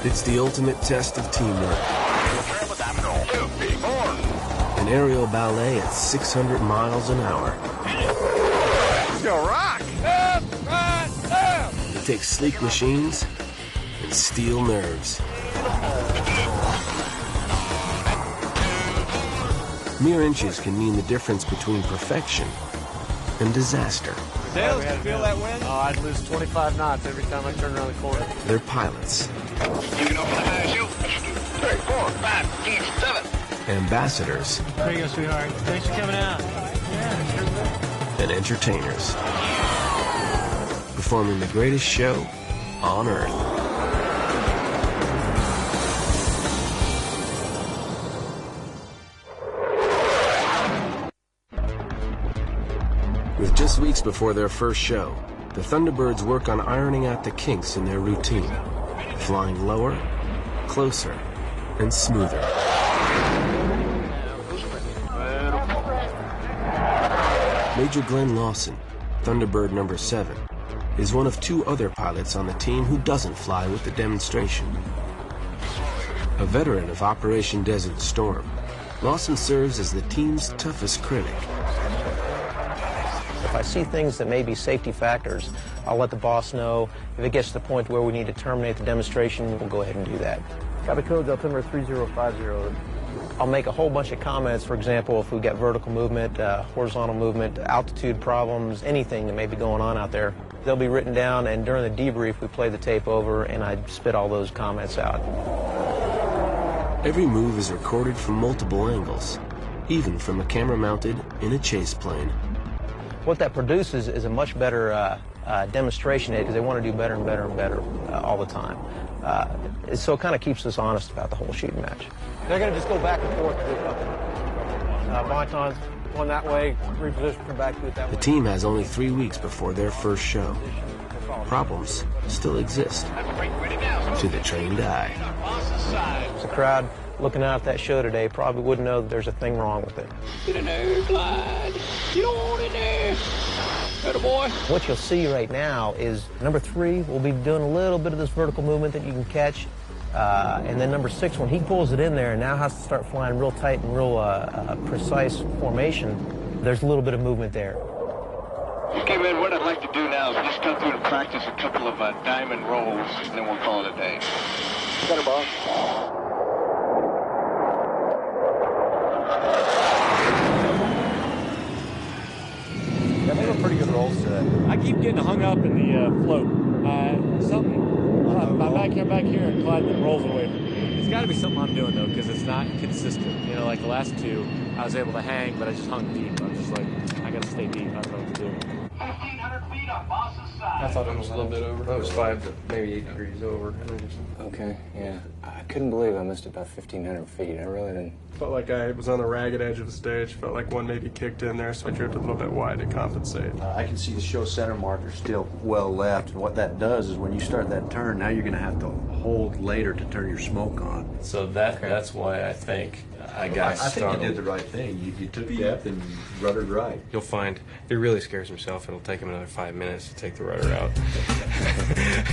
It's the ultimate test of teamwork. An aerial ballet at 600 miles an hour. Let's go rock! Left, right, left! It takes sleek machines and steel nerves. Mere inches can mean the difference between perfection and disaster. Tails, you feel that wind? Oh, I'd lose 25 knots every time I turn around the corner. They're pilots. You can open the high shoot. 3, 4, 5, 6, 7. Ambassadors. There you go, sweetheart. Thanks for coming out. Yeah, sure will. And entertainers. Performing the greatest show on Earth. With just weeks before their first show, the Thunderbirds work on ironing out the kinks in their routine, flying lower, closer, and smoother. Major Glenn Lawson, Thunderbird number 7, is one of 2 other pilots on the team who doesn't fly with the demonstration. A veteran of Operation Desert Storm, Lawson serves as the team's toughest critic. If I see things that may be safety factors, I'll let the boss know. If it gets to the point where we need to terminate the demonstration, we'll go ahead and do that. Copy code altimeter 3050. I'll make a whole bunch of comments, for example, if we've got vertical movement, horizontal movement, altitude problems, anything that may be going on out there. They'll be written down, and during the debrief, we play the tape over, and I spit all those comments out. Every move is recorded from multiple angles, even from a camera mounted in a chase plane. What that produces is a much better demonstration aid, because they want to do better and better and better all the time. So it kind of keeps us honest about the whole shooting match. They're going to just go back and forth. Bontons, one that way, reposition, come back, do it that way. The team has only 3 weeks before their first show. Problems still exist to the trained eye. The crowd looking out at that show today probably wouldn't know that there's a thing wrong with it. Get in there, glide. Get on in there. Atta boy. What you'll see right now is number 3 will be doing a little bit of this vertical movement that you can catch. And then number 6, when he pulls it in there and now has to start flying real tight and real precise formation, there's a little bit of movement there. Okay, man, what I'd like to do now is just go through and practice a couple of diamond rolls, and then we'll call it a day. Got it, boss. Yeah, they were pretty good rolls today. I keep getting hung up in the float. I'm back here, and Clyde rolls away from me. It's got to be something I'm doing, though, because it's not consistent. You know, like the last 2, I was able to hang, but I just hung deep. I was just like, I got to stay deep. I don't know what to do. 1,500 feet on boss's side. I thought it was a little bit over. It was 5 to maybe 8 degrees over. Okay, yeah. I couldn't believe I missed about 1,500 feet. I really didn't. Felt like I was on the ragged edge of the stage. Felt like one maybe kicked in there, so I drifted a little bit wide to compensate. I can see the show center marker still well left, and what that does is when you start that turn, now you're going to have to hold later to turn your smoke on. So that's why I think I got startled. I think you did the right thing. You took depth and ruddered right. You'll find if he really scares himself, it'll take him another 5 minutes to take the rudder out.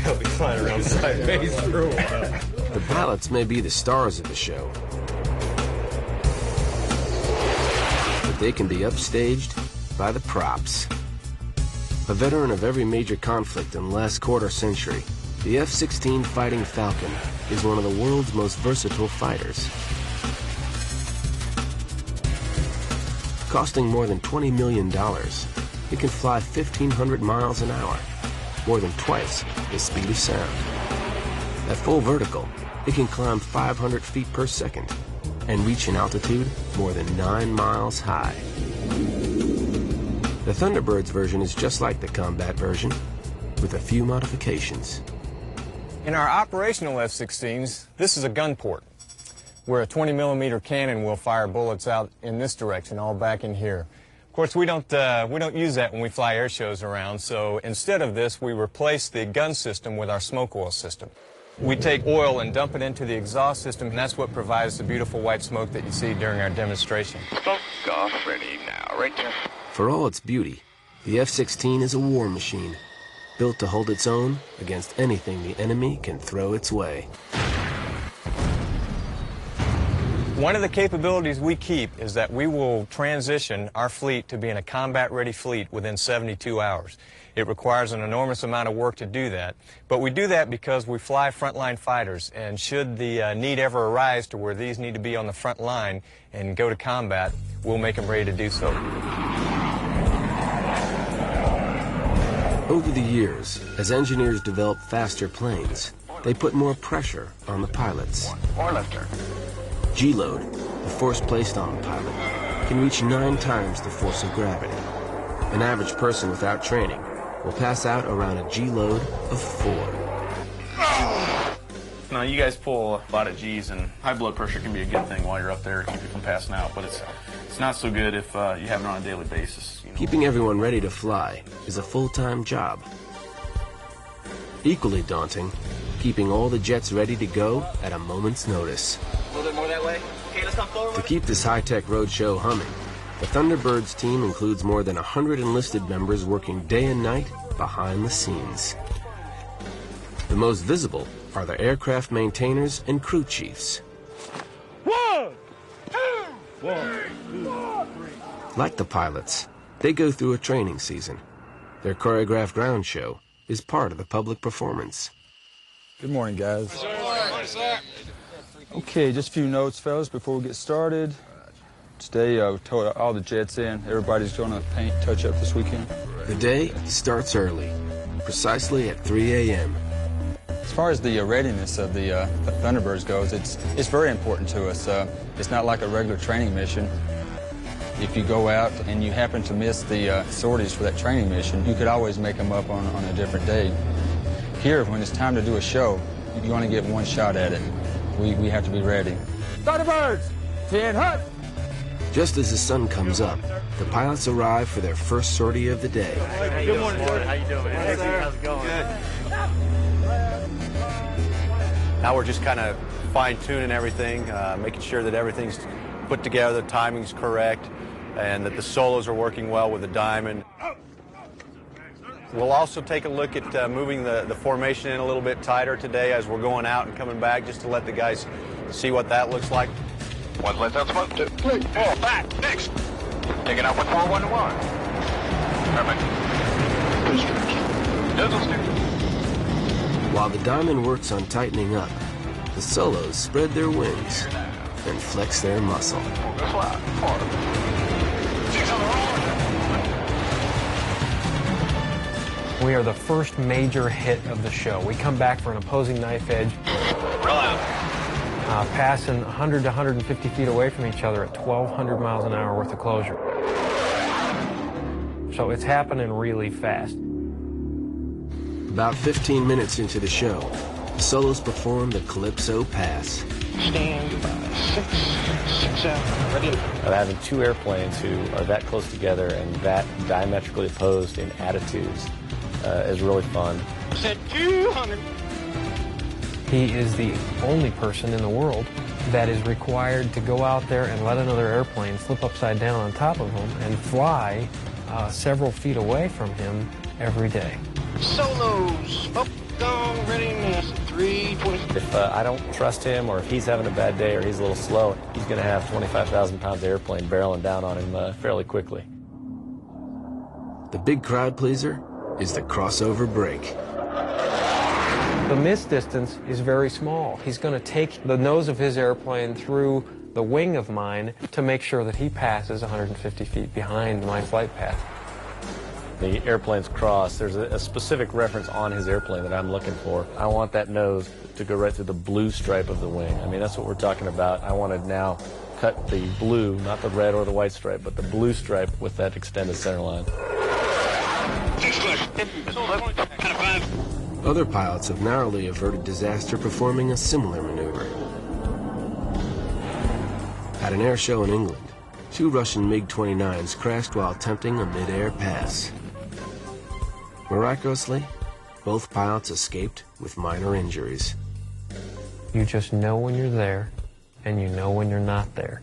He'll be flying around sideways for a while. The pilots may be the stars of the show, but they can be upstaged by the props. A veteran of every major conflict in the last quarter century, the F-16 Fighting Falcon is one of the world's most versatile fighters. Costing more than $20 million, it can fly 1,500 miles an hour, more than twice the speed of sound. At full vertical, it can climb 500 feet per second and reach an altitude more than 9 miles high. The Thunderbirds version is just like the combat version, with a few modifications. In our operational F-16s, this is a gun port, where a 20-millimeter cannon will fire bullets out in this direction, all back in here. Of course, we don't use that when we fly air shows around, so instead of this, we replace the gun system with our smoke oil system. We take oil and dump it into the exhaust system, and that's what provides the beautiful white smoke that you see during our demonstration. Smoke off ready now, right there. For all its beauty, the F-16 is a war machine, built to hold its own against anything the enemy can throw its way. One of the capabilities we keep is that we will transition our fleet to being a combat-ready fleet within 72 hours. It requires an enormous amount of work to do that, but we do that because we fly frontline fighters, and should the need ever arise to where these need to be on the front line and go to combat, we'll make them ready to do so. Over the years, as engineers develop faster planes, they put more pressure on the pilots. Or lifter. G-load, the force placed on a pilot, can reach 9 times the force of gravity. An average person without training will pass out around a G-load of 4. Now, you guys pull a lot of G's, and high blood pressure can be a good thing while you're up there to keep you from passing out, but it's not so good if you have it on a daily basis. You know. Keeping everyone ready to fly is a full-time job. Equally daunting, keeping all the jets ready to go at a moment's notice. A little bit more that way. Okay, let's come forward. To keep this high-tech road show humming, the Thunderbirds team includes more than 100 enlisted members working day and night behind the scenes. The most visible are the aircraft maintainers and crew chiefs. 1, 2, 1, 2, 3. Like the pilots, they go through a training season. Their choreographed ground show is part of the public performance. Good morning, guys. Good morning, sir. Okay, just a few notes, fellas, before we get started. Today, we told all the jets in. Everybody's going to paint touch-up this weekend. The day starts early, precisely at 3 a.m. As far as the readiness of the Thunderbirds goes, it's very important to us. It's not like a regular training mission. If you go out and you happen to miss the sorties for that training mission, you could always make them up on a different day. Here, when it's time to do a show, you only get one shot at it. We have to be ready. Thunderbirds, 10 hut. Just as the sun comes up, the pilots arrive for their first sortie of the day. Good morning, sir. How you doing, man? Hey, sir. How's it going? Good. Now we're just kind of fine-tuning everything, making sure that everything's put together, the timing's correct, and that the solos are working well with the diamond. We'll also take a look at moving the formation in a little bit tighter today as we're going out and coming back, just to let the guys see what that looks like. 1 left out smoke, 2, 3, 4, back, next. Take it out with 4, 1 to 1. Perfect. Doesn't stick. While the diamond works on tightening up, the solos spread their wings and flex their muscle. Go fly. 4. 6 on the roll. We are the first major hit of the show. We come back for an opposing knife edge. Roll out. Passing 100 to 150 feet away from each other at 1,200 miles an hour worth of closure. So it's happening really fast. About 15 minutes into the show, the solos perform the Calypso Pass. Stand by. 6 out. Ready. Having 2 airplanes who are that close together and that diametrically opposed in attitudes is really fun. Set 200. He is the only person in the world that is required to go out there and let another airplane flip upside down on top of him and fly several feet away from him every day. Solos. Up, down, readiness. 320. If I don't trust him, or if he's having a bad day or he's a little slow, he's going to have 25,000 pounds of airplane barreling down on him fairly quickly. The big crowd pleaser is the crossover break. The miss distance is very small. He's going to take the nose of his airplane through the wing of mine to make sure that he passes 150 feet behind my flight path. The airplane's cross, there's a specific reference on his airplane that I'm looking for. I want that nose to go right through the blue stripe of the wing. I mean, that's what we're talking about. I want to now cut the blue, not the red or the white stripe, but the blue stripe with that extended center line. Other pilots have narrowly averted disaster performing a similar maneuver. At an air show in England, 2 Russian MiG-29s crashed while attempting a mid-air pass. Miraculously, both pilots escaped with minor injuries. You just know when you're there, and you know when you're not there.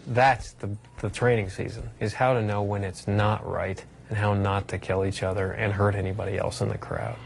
That's the training season, is how to know when it's not right and how not to kill each other and hurt anybody else in the crowd.